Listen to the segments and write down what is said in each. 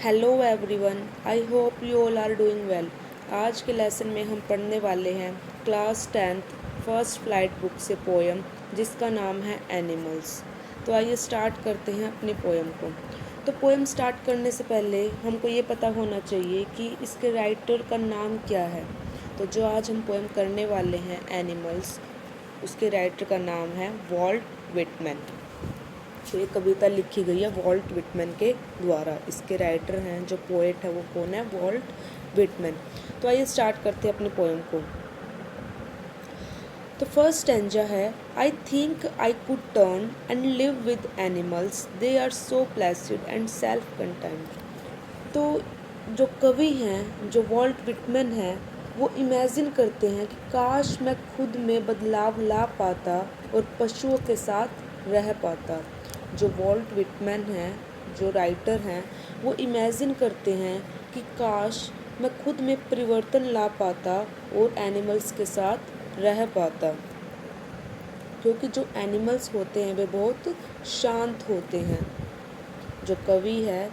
Hello everyone, I hope you all are doing well. आज के lesson में हम पढ़ने वाले हैं class 10th first flight book से पोएम जिसका नाम है एनिमल्स। तो आइए स्टार्ट करते हैं अपनी पोएम को। तो पोएम स्टार्ट करने से पहले हमको ये पता होना चाहिए कि इसके राइटर का नाम क्या है। तो जो आज हम पोएम करने वाले हैं एनिमल्स, उसके राइटर का नाम है वॉल्ट विटमैन। तो ये कविता लिखी गई है वॉल्ट विटमैन के द्वारा। इसके राइटर हैं, जो पोएट है वो कौन है? Walt Whitman. तो आइए स्टार्ट करते हैं अपनी पोएम को। तो फर्स्ट स्टैंजा है, I think I could turn and live with animals, they are so placid and self content. तो जो कवि हैं, जो वॉल्ट विटमैन हैं, वो इमेजिन करते हैं कि काश मैं खुद में बदलाव ला पाता और पशुओं के साथ रह पाता। जो वॉल्ट विटमैन हैं, जो राइटर हैं, वो इमेजिन करते हैं कि काश मैं खुद में परिवर्तन ला पाता और एनिमल्स के साथ रह पाता, क्योंकि जो एनिमल्स होते हैं वे बहुत शांत होते हैं। जो कवि है,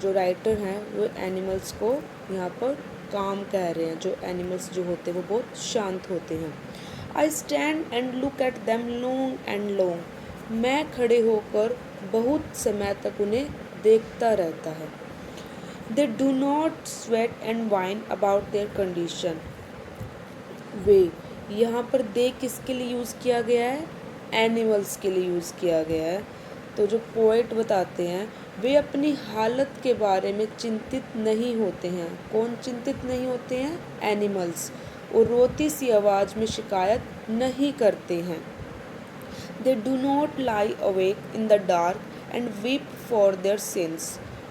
जो राइटर हैं, वो एनिमल्स को यहाँ पर काम कह रहे हैं। जो एनिमल्स जो होते हैं वो बहुत शांत होते हैं। I stand and look at them long and long, मैं खड़े होकर बहुत समय तक उन्हें देखता रहता है। They do not sweat and whine about their condition. वे, यहाँ पर दे किसके लिए यूज़ किया गया है? एनिमल्स के लिए यूज़ किया गया है। तो जो पोएट बताते हैं, वे अपनी हालत के बारे में चिंतित नहीं होते हैं। कौन चिंतित नहीं होते हैं? एनिमल्स। और रोती सी आवाज़ में शिकायत नहीं करते हैं। They do not lie awake in the dark and weep for their sins.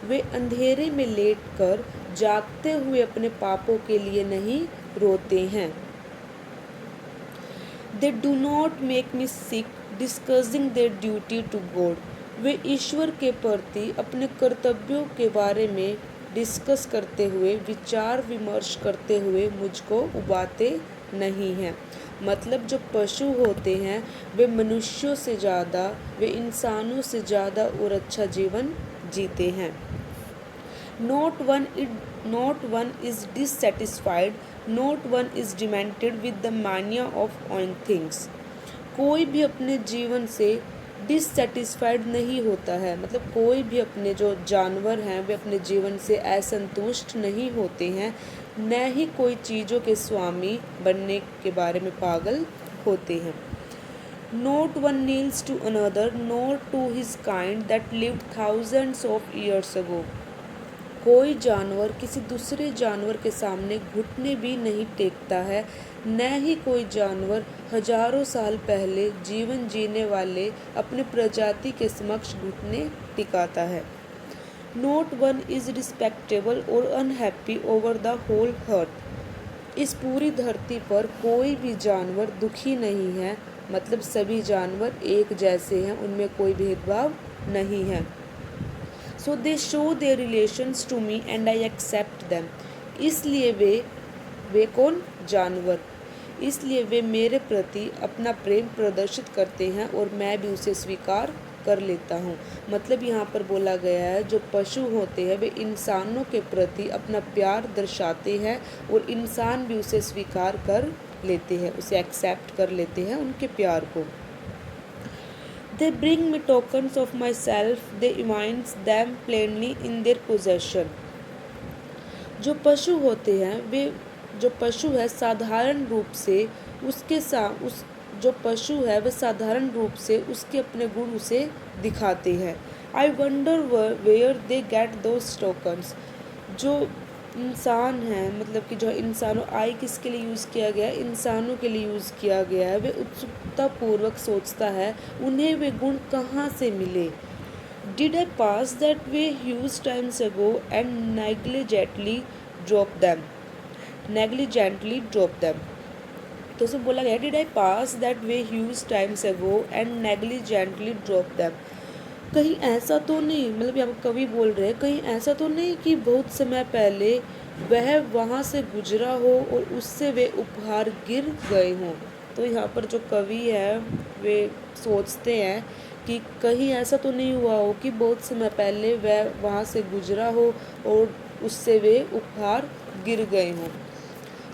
वे अंधेरे में लेटकर जागते हुए अपने पापों के लिए नहीं रोते हैं। They do not make me sick discussing their duty to God. वे ईश्वर के प्रति अपने कर्तव्यों के बारे में डिस्कस करते हुए, विचार विमर्श करते हुए मुझको उबाते नहीं हैं। मतलब जो पशु होते हैं वे मनुष्यों से ज़्यादा, वे इंसानों से ज़्यादा और अच्छा जीवन जीते हैं। Not one is dissatisfied, not one is demented with the mania of owning things. कोई भी अपने जीवन से डिससेटिस्फाइड नहीं होता है। मतलब कोई भी अपने जो जानवर हैं वे अपने जीवन से असंतुष्ट नहीं होते हैं, न ही कोई चीज़ों के स्वामी बनने के बारे में पागल होते हैं। Not one kneels to another nor to his kind that lived thousands of years ago. कोई जानवर किसी दूसरे जानवर के सामने घुटने भी नहीं टेकता है, न ही कोई जानवर हजारों साल पहले जीवन जीने वाले अपने प्रजाति के समक्ष घुटने टिकाता है। Not one is respectable or unhappy over the whole earth. इस पूरी धरती पर कोई भी जानवर दुखी नहीं है। मतलब सभी जानवर एक जैसे हैं, उनमें कोई भेदभाव नहीं है। So they show their relations to me and I accept them. इसलिए वे कौन? जानवर। इसलिए वे मेरे प्रति अपना प्रेम प्रदर्शित करते हैं और मैं भी उसे स्वीकार कर लेता हूँ। मतलब यहाँ पर बोला गया है, जो पशु होते हैं वे इंसानों के प्रति अपना प्यार दर्शाते हैं और इंसान भी उसे स्वीकार कर लेते हैं, उसे एक्सेप्ट कर लेते हैं उनके प्यार को। They bring me tokens of myself, they evince them plainly in their possession. जो पशु होते हैं, वे जो पशु है साधारण रूप से जो पशु है वह साधारण रूप से उसके अपने गुण उसे दिखाते हैं। I wonder where they get those tokens. जो इंसान है, मतलब कि जो इंसानों, आई किसके लिए यूज़ किया गया है? इंसानों के लिए यूज़ किया गया है। वे उत्सुकतापूर्वक सोचता है उन्हें वे गुण कहाँ से मिले। Did I pass that way huge times ago and negligently drop them? Negligently drop them. तो उसे बोला गया Did I pass that way huge times ago and negligently drop them. कहीं ऐसा तो नहीं, मतलब यहाँ पर कवि बोल रहे हैं, कहीं ऐसा तो नहीं कि बहुत समय पहले वह वहाँ से गुजरा हो और उससे वे उपहार गिर गए हों। तो यहाँ पर जो कवि है वे सोचते हैं कि कहीं ऐसा तो नहीं हुआ हो कि बहुत समय पहले वह वहाँ से गुजरा हो और उससे वे उपहार गिर गए हों।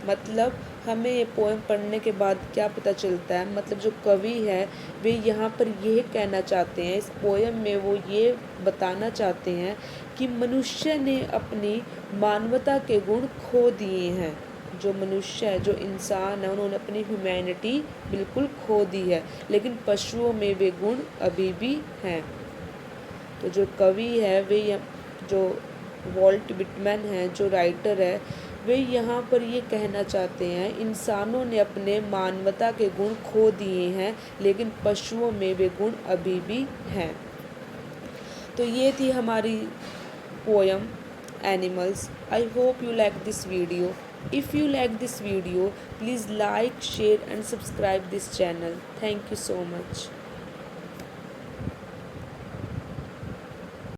मतलब हमें ये पोएम पढ़ने के बाद क्या पता चलता है, मतलब जो कवि है वे यहाँ पर यह कहना चाहते हैं, इस पोएम में वो ये बताना चाहते हैं कि मनुष्य ने अपनी मानवता के गुण खो दिए हैं। जो मनुष्य है, जो इंसान है, उन्होंने अपनी ह्यूमैनिटी बिल्कुल खो दी है, लेकिन पशुओं में वे गुण अभी भी हैं। तो जो कवि है वे, जो वॉल्ट विटमैन है, जो राइटर है, वे यहाँ पर ये कहना चाहते हैं इंसानों ने अपने मानवता के गुण खो दिए हैं, लेकिन पशुओं में वे गुण अभी भी हैं। तो ये थी हमारी poem animals. I hope you like this video. If you like this video, please like, share and subscribe this channel. Thank you so much.